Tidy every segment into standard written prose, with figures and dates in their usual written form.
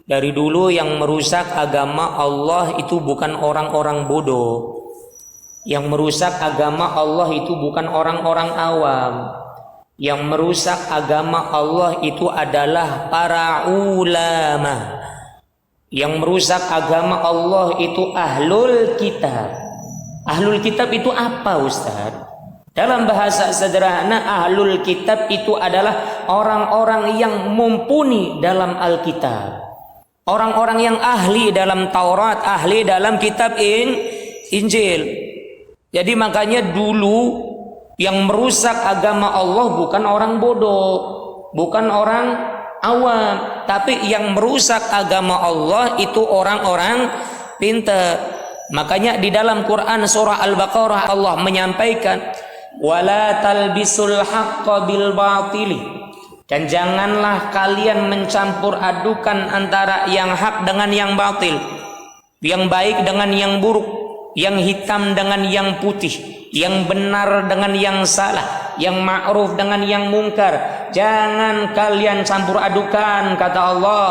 Dari dulu yang merusak agama Allah itu bukan orang-orang bodoh. Yang merusak agama Allah itu bukan orang-orang awam. Yang merusak agama Allah itu adalah para ulama. Yang merusak agama Allah itu ahlul kitab. Ahlul kitab itu apa, Ustaz? Dalam bahasa sederhana, ahlul kitab itu adalah orang-orang yang mumpuni dalam Alkitab. Orang-orang yang ahli dalam Taurat, ahli dalam kitab Injil. Jadi makanya dulu yang merusak agama Allah bukan orang bodoh, bukan orang awam, tapi yang merusak agama Allah itu orang-orang pintar. Makanya di dalam Quran surah Al-Baqarah Allah menyampaikan wala talbisul haqqo bil batili. Dan janganlah kalian mencampur adukan antara yang hak dengan yang batil, yang baik dengan yang buruk, yang hitam dengan yang putih, yang benar dengan yang salah, yang ma'ruf dengan yang mungkar. Jangan kalian campur adukan, kata Allah.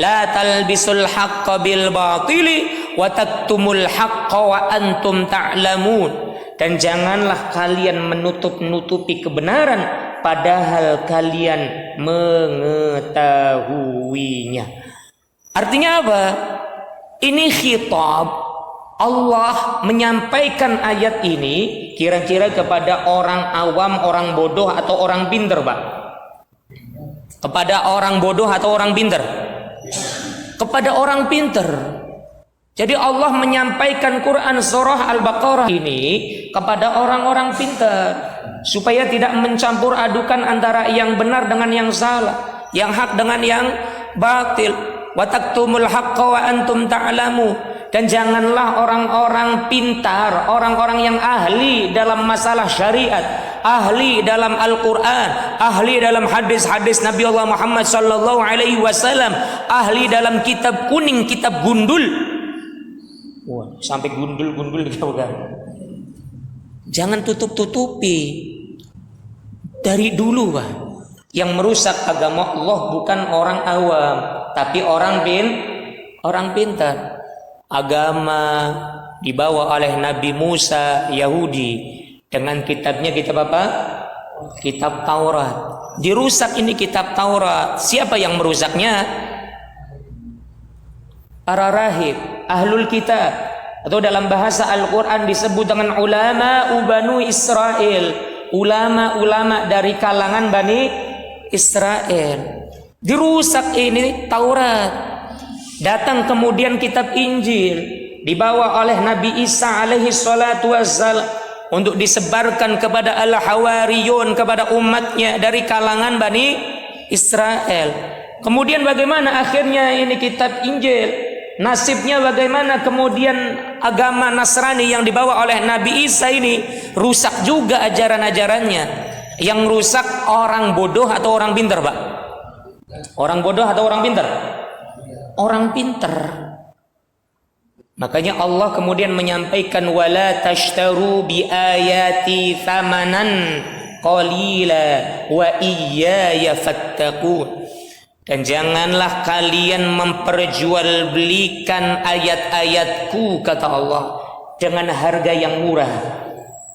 La talbisul haqqa bil batili wa taktumul haqqa wa antum ta'lamun. Dan janganlah kalian menutup-nutupi kebenaran padahal kalian mengetahuinya. Artinya apa? Ini khitab. Allah menyampaikan ayat ini kira-kira kepada orang awam, orang bodoh atau orang pintar, Pak? Kepada orang bodoh atau orang pintar? Kepada orang pintar. Jadi Allah menyampaikan Quran surah Al-Baqarah ini kepada orang-orang pintar supaya tidak mencampur adukan antara yang benar dengan yang salah, yang hak dengan yang batil. Wa taktumul haqqa wa antum ta'lamu. Dan janganlah orang-orang pintar, orang-orang yang ahli dalam masalah syariat, ahli dalam Al-Quran, ahli dalam hadis-hadis Nabi Allah Muhammad sallallahu alaihi wasallam, ahli dalam kitab kuning, kitab gundul. Wah, sampai gundul-gundul gitu kan. Jangan tutup-tutupi. Dari dulu, Pak, yang merusak agama Allah bukan orang awam, tapi orang pintar. Agama dibawa oleh Nabi Musa Yahudi dengan kitabnya, kitab apa? Kitab Taurat. Dirusak ini kitab Taurat. Siapa yang merusaknya? Para rahib, ahlul kitab, atau dalam bahasa Al-Quran disebut dengan ulama Bani Israel, ulama-ulama dari kalangan Bani Israel. Dirusak ini Taurat. Datang kemudian kitab Injil dibawa oleh Nabi Isa alaihi salatu wassalam untuk disebarkan kepada al-hawariyun, kepada umatnya dari kalangan Bani Israel. Kemudian bagaimana akhirnya ini kitab Injil? Nasibnya bagaimana kemudian agama Nasrani yang dibawa oleh Nabi Isa ini? Rusak juga ajaran-ajarannya. Yang rusak orang bodoh atau orang pintar, Pak? Orang bodoh atau orang pintar? Orang pintar. Makanya Allah kemudian menyampaikan wala tashtaru bi ayati thamanan qalila wa iyaya fattaqun. Dan janganlah kalian memperjualbelikan ayat-ayatku, kata Allah, dengan harga yang murah.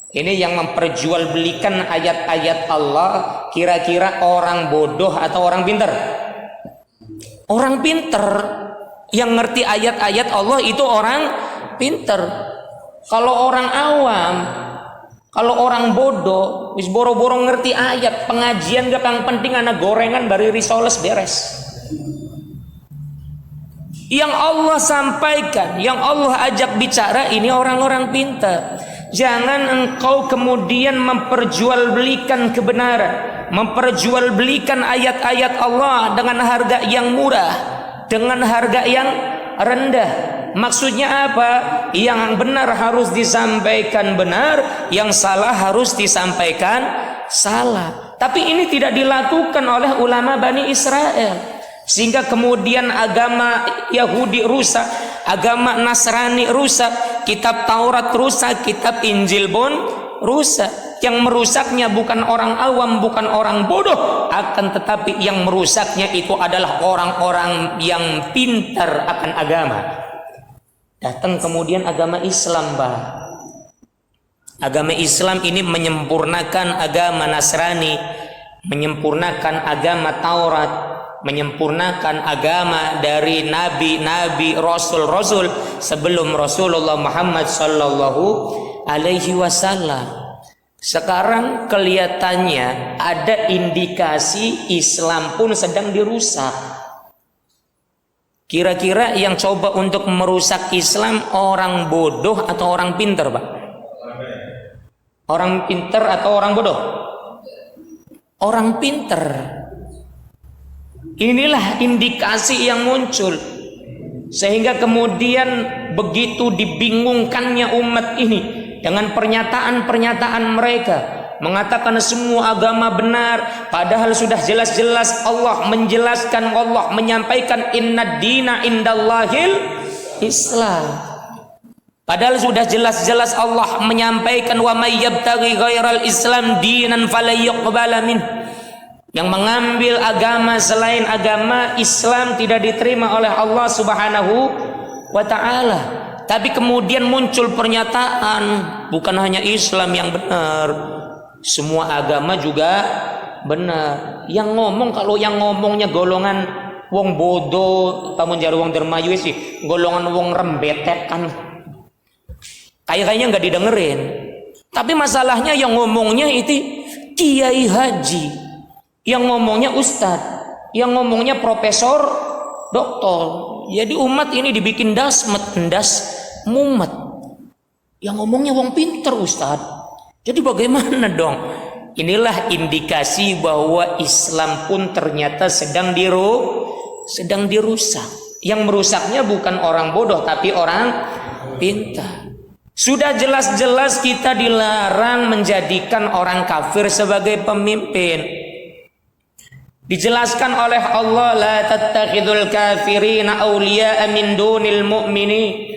Ini yang memperjualbelikan ayat-ayat Allah kira-kira orang bodoh atau orang pintar? Orang pintar yang ngerti ayat-ayat Allah itu orang pintar. Kalau orang awam, kalau orang bodoh, wis boro-boro ngerti ayat, pengajian gak yang penting anak gorengan bari risoles beres. Yang Allah sampaikan, yang Allah ajak bicara ini orang-orang pintar. Jangan engkau kemudian memperjualbelikan kebenaran, memperjualbelikan ayat-ayat Allah dengan harga yang murah, dengan harga yang rendah. Maksudnya apa? Yang benar harus disampaikan benar, yang salah harus disampaikan salah. Tapi ini tidak dilakukan oleh ulama Bani Israel, sehingga kemudian agama Yahudi rusak, agama Nasrani rusak, kitab Taurat rusak, kitab Injil pun rusak. Yang merusaknya bukan orang awam, bukan orang bodoh, akan tetapi yang merusaknya itu adalah orang-orang yang pintar akan agama. Datang kemudian agama Islam, Pak. Agama Islam ini menyempurnakan agama Nasrani, menyempurnakan agama Taurat, menyempurnakan agama dari nabi-nabi, rasul-rasul sebelum Rasulullah Muhammad sallallahu alaihi wasallam. Sekarang kelihatannya ada indikasi Islam pun sedang dirusak. Kira-kira yang coba untuk merusak Islam orang bodoh atau orang pintar, Pak? Orang pintar atau orang bodoh? Orang pintar. Inilah indikasi yang muncul, sehingga kemudian begitu dibingungkannya umat ini dengan pernyataan-pernyataan mereka mengatakan semua agama benar, padahal sudah jelas-jelas Allah menjelaskan, Allah menyampaikan inna dina indallahil Islam. Padahal sudah jelas-jelas Allah menyampaikan wa may yabtaghi ghairal Islam dinan falyuqbala min. Yang mengambil agama selain agama Islam tidak diterima oleh Allah Subhanahu wa taala. Tapi kemudian muncul pernyataan bukan hanya Islam yang benar, semua agama juga benar. Yang ngomong, kalau yang ngomongnya golongan wong bodoh, tamun jare wong dermayu sih, golongan wong rembetek kan. Kayaknya nggak didengerin. Tapi masalahnya yang ngomongnya itu kiai haji, yang ngomongnya ustadz, yang ngomongnya profesor, doktor. Jadi umat ini dibikin das mumet. Yang ngomongnya wong pinter ustadz. Jadi bagaimana dong? Inilah indikasi bahwa Islam pun ternyata sedang dirusak. Yang merusaknya bukan orang bodoh tapi orang pintar. Sudah jelas-jelas kita dilarang menjadikan orang kafir sebagai pemimpin. Dijelaskan oleh Allah, la tattakhidul kafirina awliya'a min dunil mu'minin.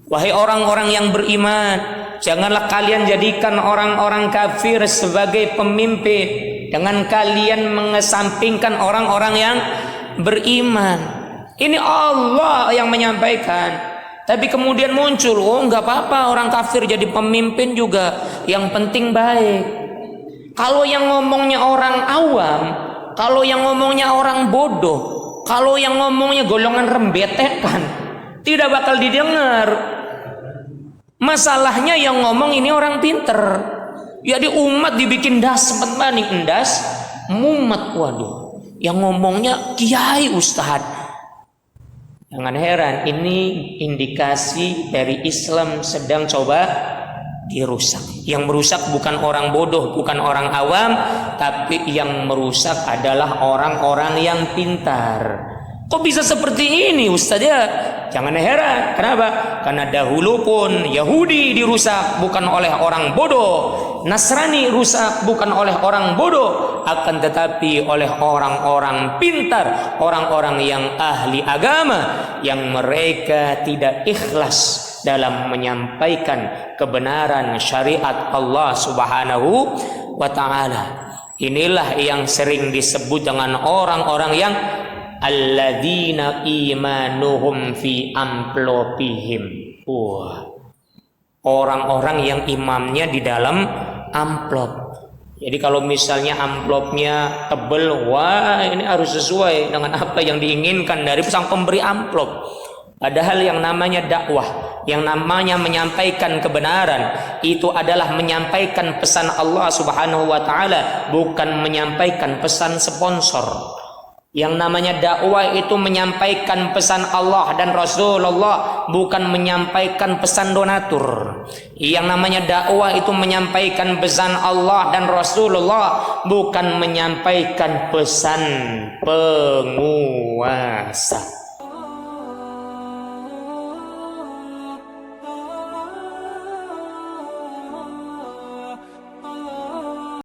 Wahai orang-orang yang beriman, janganlah kalian jadikan orang-orang kafir sebagai pemimpin dengan kalian mengesampingkan orang-orang yang beriman. Ini Allah yang menyampaikan. Tapi kemudian muncul, oh nggak apa-apa orang kafir jadi pemimpin juga, yang penting baik. Kalau yang ngomongnya orang awam, kalau yang ngomongnya orang bodoh, kalau yang ngomongnya golongan rembetekan, tidak bakal didengar. Masalahnya yang ngomong ini orang pinter. Jadi umat dibikin das sempat maning endas, mumet, waduh. Yang ngomongnya kiai ustadz. Jangan heran, ini indikasi dari Islam sedang coba dirusak. Yang merusak bukan orang bodoh, bukan orang awam, tapi yang merusak adalah orang-orang yang pintar. Kok bisa seperti ini Ustaz ya? Jangan heran. Kenapa? Karena dahulu pun Yahudi dirusak bukan oleh orang bodoh, Nasrani rusak bukan oleh orang bodoh, akan tetapi oleh orang-orang pintar, orang-orang yang ahli agama, yang mereka tidak ikhlas dalam menyampaikan kebenaran syariat Allah Subhanahu wa taala. Inilah yang sering disebut dengan orang-orang yang alladzina imanuhum fi amplopihim. Orang-orang yang imannya di dalam amplop. Jadi kalau misalnya amplopnya tebel, wah ini harus sesuai dengan apa yang diinginkan dari sang pemberi amplop. Padahal yang namanya dakwah, yang namanya menyampaikan kebenaran, itu adalah menyampaikan pesan Allah Subhanahu wa taala, bukan menyampaikan pesan sponsor. Yang namanya dakwah itu menyampaikan pesan Allah dan Rasulullah, bukan menyampaikan pesan donatur. Yang namanya dakwah itu menyampaikan pesan Allah dan Rasulullah, bukan menyampaikan pesan penguasa.